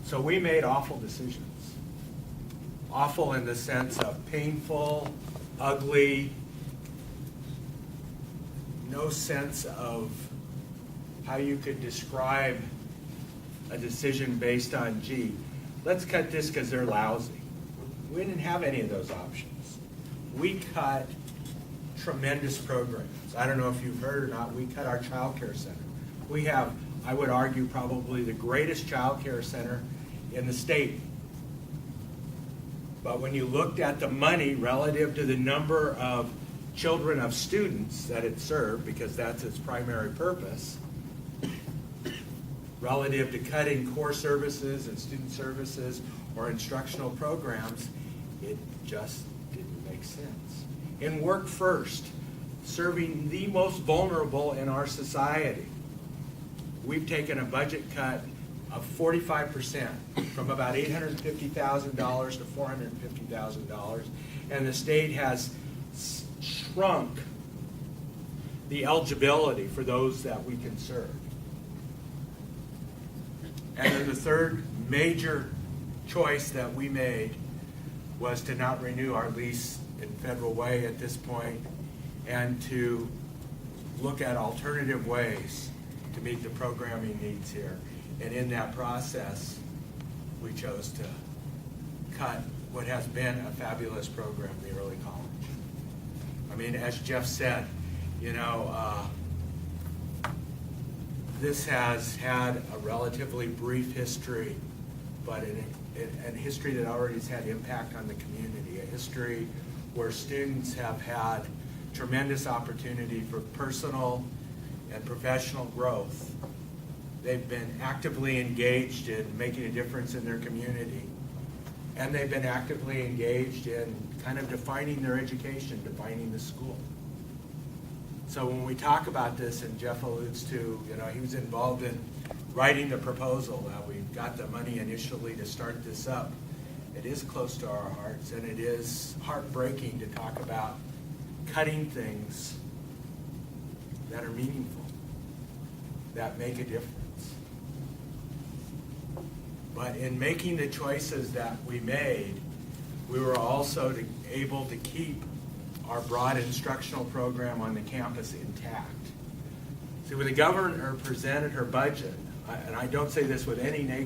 So we made awful decisions. Awful in the sense of painful, ugly, no sense of how you could describe a decision based on, gee, let's cut this because they're lousy. We didn't have any of those options. We cut tremendous programs. I don't know if you've heard or not, we cut our child care center. We have, I would argue, probably the greatest child care center in the state. But when you looked at the money relative to the number of children of students that it served, because that's its primary purpose, relative to cutting core services and student services or instructional programs, it just didn't make sense. In Work First, serving the most vulnerable in our society, we've taken a budget cut of 45%, from about $850,000 to $450,000, and the state has shrunk the eligibility for those that we can serve. And then the third major choice that we made was to not renew our lease in Federal Way at this point, and to look at alternative ways to meet the programming needs here. And in that process, we chose to cut what has been a fabulous program, the early college. I mean, as Jeff said, you know, this has had a relatively brief history, but a history that already has had impact on the community, a history where students have had tremendous opportunity for personal and professional growth. They've been actively engaged in making a difference in their community, and they've been actively engaged in kind of defining their education, defining the school. So when we talk about this, and Jeff alludes to, you know, he was involved in writing the proposal, we got the money initially to start this up. It is close to our hearts, and it is heartbreaking to talk about cutting things that are meaningful, that make a difference. But in making the choices that we made, we were also able to keep our broad instructional program on the campus intact. See, when the governor presented her budget, and I don't say this with any negative